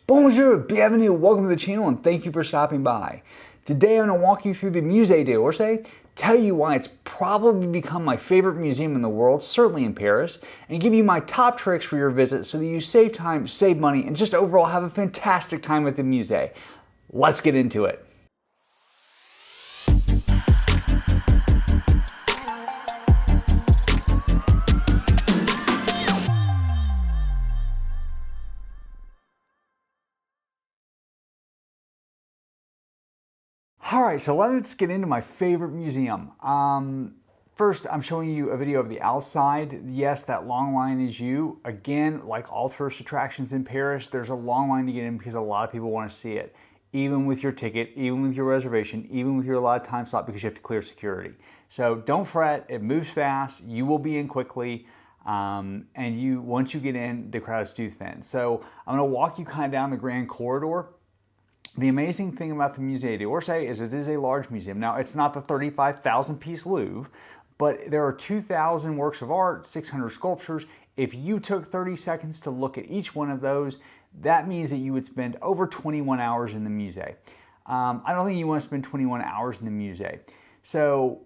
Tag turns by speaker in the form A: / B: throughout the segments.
A: Bonjour, bienvenue, welcome to the channel, and thank you for stopping by. Today I'm going to walk you through the Musee D'Orsay, tell you why it's probably become my favorite museum in the world, certainly in Paris, and give you my top tricks for your visit so that you save time, save money, and just overall have a fantastic time at the Musee. Let's get into it. Alright, so let's get into my favorite museum. First, I'm showing you a video of the outside. Yes, that long line is you. Again, like all tourist attractions in Paris, there's a long line to get in because a lot of people want to see it. Even with your ticket, even with your reservation, even with your allotted time slot, because you have to clear security. So don't fret, it moves fast, you will be in quickly, and once you get in, the crowds do thin. So I'm going to walk you kind of down the grand corridor. The amazing thing about the Musée D'Orsay is it is a large museum. Now, it's not the 35,000 piece Louvre, but there are 2,000 works of art, 600 sculptures. If you took 30 seconds to look at each one of those, that means that you would spend over 21 hours in the Musée. I don't think you want to spend 21 hours in the Musée. So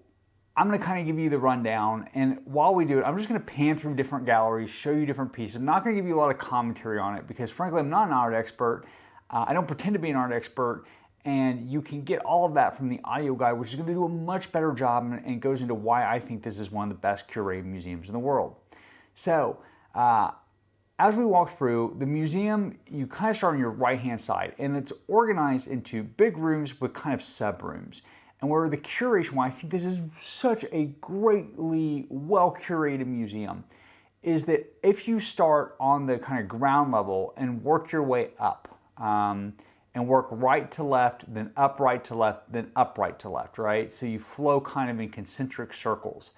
A: I'm going to kind of give you the rundown, and while we do it, I'm just going to pan through different galleries, show you different pieces. I'm not going to give you a lot of commentary on it because, frankly, I'm not an art expert. I don't pretend to be an art expert, and you can get all of that from the audio guide, which is going to do a much better job and goes into why I think this is one of the best curated museums in the world. So, as we walk through, the museum, you kind of start on your right-hand side, and it's organized into big rooms with kind of sub-rooms. And where the curation, why I think this is such a greatly well-curated museum, is that if you start on the kind of ground level and work your way up, and work right to left, then up right to left, then up right to left, right? So you flow kind of in concentric circles.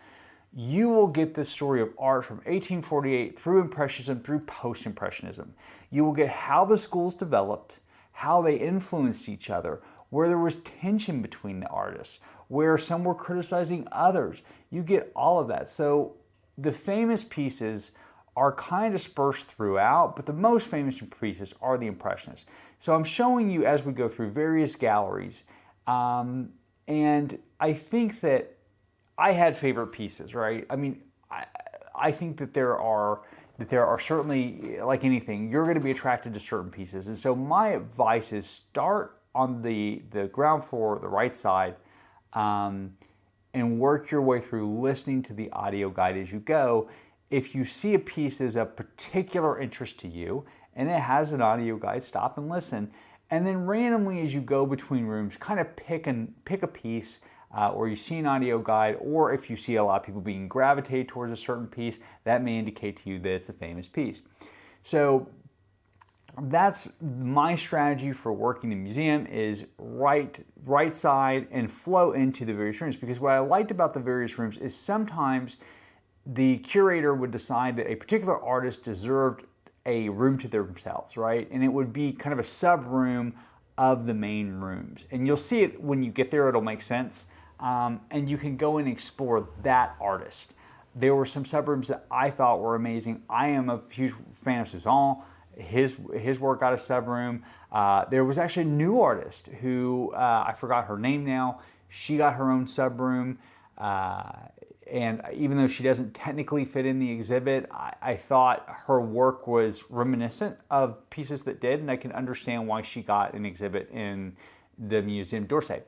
A: You will get the story of art from 1848 through Impressionism, through Post-Impressionism. You will get how the schools developed, how they influenced each other, where there was tension between the artists, where some were criticizing others. You get all of that. So the famous pieces are kind of dispersed throughout, but the most famous pieces are the Impressionists. So I'm showing you as we go through various galleries, and I think that I had favorite pieces, right? I mean, I think that there are certainly, like anything, you're going to be attracted to certain pieces, and so my advice is start on the ground floor, the right side, and work your way through listening to the audio guide as you go. If you see a piece that's of particular interest to you and it has an audio guide, stop and listen. And then randomly as you go between rooms, kind of pick a piece or you see an audio guide, or if you see a lot of people being gravitated towards a certain piece, that may indicate to you that it's a famous piece. So that's my strategy for working the museum, is right side and flow into the various rooms. Because what I liked about the various rooms is sometimes the curator would decide that a particular artist deserved a room to themselves, right? And it would be kind of a sub-room of the main rooms. And you'll see it when you get there, it'll make sense. And you can go and explore that artist. There were some sub-rooms that I thought were amazing. I am a huge fan of Cezanne. His work got a sub-room. There was actually a new artist who, I forgot her name now, she got her own sub-room. And even though she doesn't technically fit in the exhibit, I thought her work was reminiscent of pieces that did, and I can understand why she got an exhibit in the Musée D'Orsay.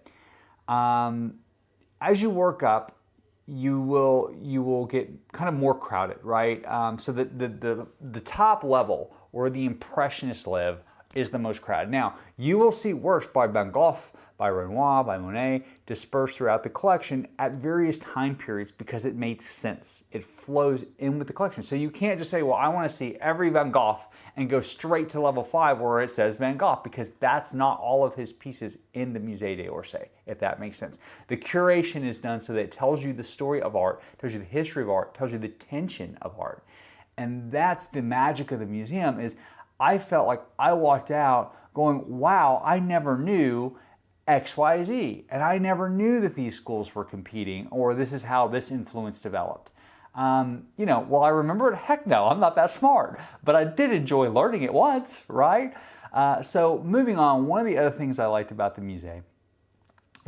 A: As you work up, you will get kind of more crowded, right? So the top level, where the Impressionists live, is the most crowded. Now, you will see works by Van Gogh, by Renior, by Monet, dispersed throughout the collection at various time periods because it made sense. It flows in with the collection. So you can't just say, well, I want to see every Van Gogh and go straight to level 5 where it says Van Gogh, because that's not all of his pieces in the Musée D'Orsay, if that makes sense. The curation is done so that it tells you the story of art, tells you the history of art, tells you the tension of art. And that's the magic of the museum. Is I felt like I walked out going, wow, I never knew XYZ, and I never knew that these schools were competing, or this is how this influence developed. You know, will I remember it? Heck no, I'm not that smart. But I did enjoy learning it once, right? So moving on, one of the other things I liked about the Musée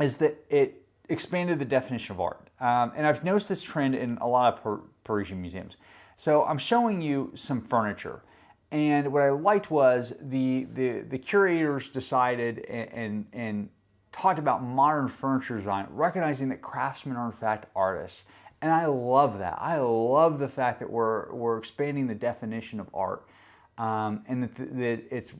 A: is that it expanded the definition of art. And I've noticed this trend in a lot of Parisian museums. So I'm showing you some furniture. And what I liked was the curators decided and talked about modern furniture design, recognizing that craftsmen are in fact artists. And I love that. I love the fact that we're expanding the definition of art, and that it's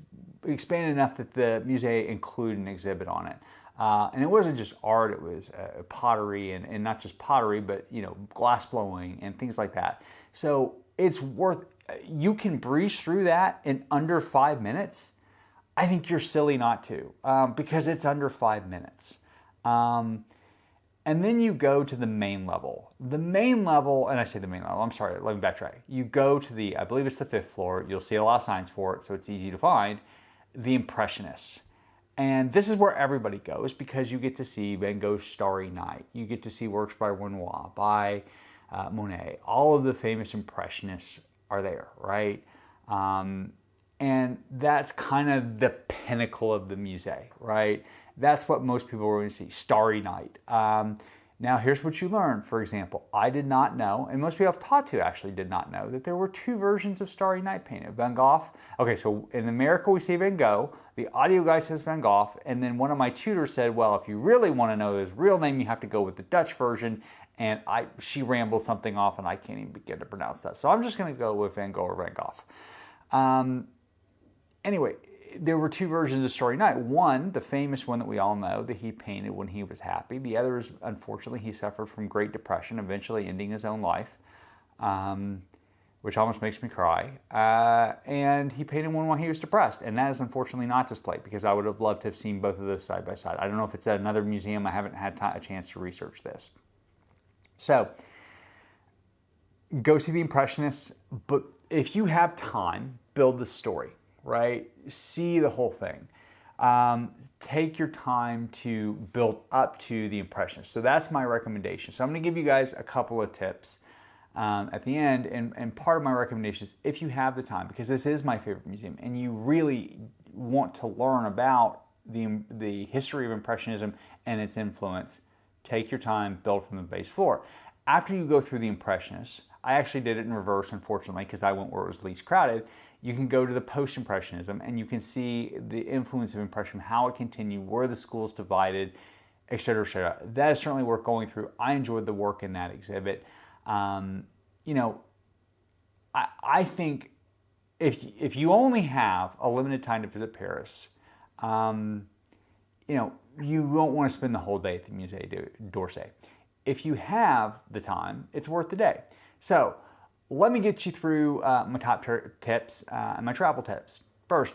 A: expanded enough that the Musée include an exhibit on it. And it wasn't just art, it was pottery, and not just pottery, but you know, glass blowing and things like that. So it's worth, you can breeze through that in under 5 minutes. I think you're silly not to, because it's under 5 minutes. And then you go to the main level. The main level, and I say the main level, I'm sorry, let me backtrack. You go to the, I believe it's the 5th floor, you'll see a lot of signs for it, so it's easy to find, the Impressionists. And this is where everybody goes because you get to see Van Gogh's Starry Night. You get to see works by Renior, by Monet. All of the famous Impressionists are there, right? And that's kind of the pinnacle of the Musée, right? That's what most people are going to see, Starry Night. Now, here's what you learn. For example, I did not know, and most people I've taught to actually did not know, that there were 2 versions of Starry Night painted. Van Gogh, okay, so in America we say Van Gogh, the audio guy says Van Gogh, and then one of my tutors said, well, if you really want to know his real name, you have to go with the Dutch version, and she rambled something off, and I can't even begin to pronounce that. So I'm just going to go with Van Gogh or Van Gogh. Anyway, there were 2 versions of Starry Night. One, the famous one that we all know, that he painted when he was happy. The other is, unfortunately, he suffered from Great Depression, eventually ending his own life, which almost makes me cry. And he painted one while he was depressed. And that is unfortunately not displayed because I would have loved to have seen both of those side by side. I don't know if it's at another museum. I haven't had a chance to research this. So, go see the Impressionists. But if you have time, build the story. Right? See the whole thing. Take your time to build up to the Impressionists. So that's my recommendation. So I'm going to give you guys a couple of tips at the end. And part of my recommendation is if you have the time, because this is my favorite museum, and you really want to learn about the history of Impressionism and its influence, take your time, build from the base floor. After you go through the Impressionists, I actually did it in reverse, unfortunately, because I went where it was least crowded. You can go to the post-Impressionism and you can see the influence of Impressionism, how it continued, where the schools divided, et cetera, et cetera. That is certainly worth going through. I enjoyed the work in that exhibit. You know, I think if you only have a limited time to visit Paris, you know, you won't want to spend the whole day at the Musee D'Orsay. If you have the time, it's worth the day. So, let me get you through my top tips and my travel tips. First,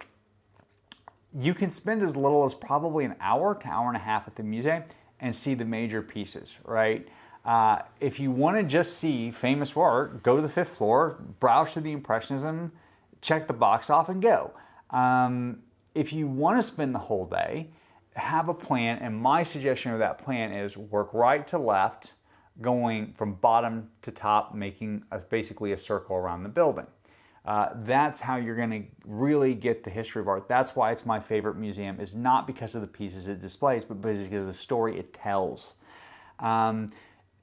A: you can spend as little as probably an hour to hour and a half at the Musée and see the major pieces, right? If you want to just see famous work, go to the 5th floor, browse through the Impressionism, check the box off and go. If you want to spend the whole day, have a plan, and my suggestion of that plan is work right to left, going from bottom to top, making basically a circle around the building. That's how you're going to really get the history of art. That's why it's my favorite museum, is not because of the pieces it displays, but because of the story it tells.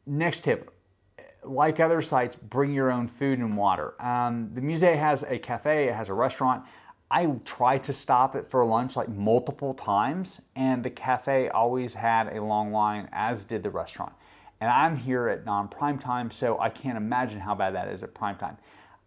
A: Next tip, like other sites, bring your own food and water. The Musée has a cafe, it has a restaurant. I tried to stop it for lunch like multiple times, and the cafe always had a long line, as did the restaurant. And I'm here at non-prime time, so I can't imagine how bad that is at prime time.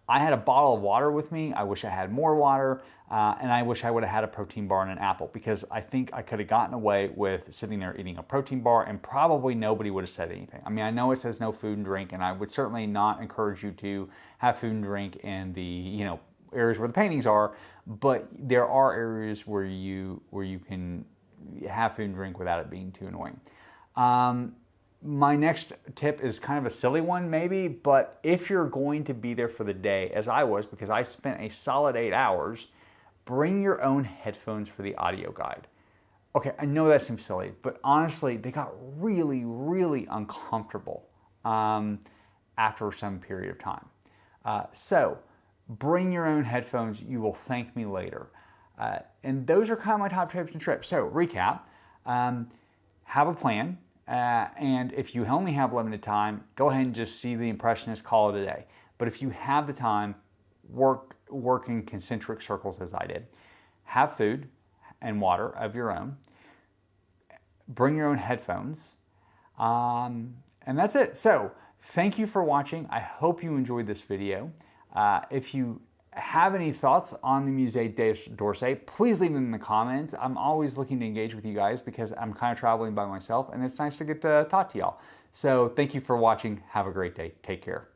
A: I had a bottle of water with me. I wish I had more water, and I wish I would have had a protein bar and an apple, because I think I could have gotten away with sitting there eating a protein bar and probably nobody would have said anything. I mean, I know it says no food and drink, and I would certainly not encourage you to have food and drink in the, areas where the paintings are, but there are areas where you can have food and drink without it being too annoying. My next tip is kind of a silly one maybe, but if you're going to be there for the day, as I was, because I spent a solid 8 hours, bring your own headphones for the audio guide. Okay, I know that seems silly, but honestly, they got really, really uncomfortable. after some period of time. So bring your own headphones. You will thank me later. And those are kind of my top tips and tricks. So recap, have a plan. And if you only have limited time, go ahead and just see the Impressionists, call it a day. But if you have the time, work in concentric circles as I did. Have food and water of your own. Bring your own headphones. And that's it. So thank you for watching. I hope you enjoyed this video. If you have any thoughts on the Musee D'Orsay, please leave them in the comments. I'm always looking to engage with you guys because I'm kind of traveling by myself and it's nice to get to talk to y'all. So thank you for watching. Have a great day. Take care.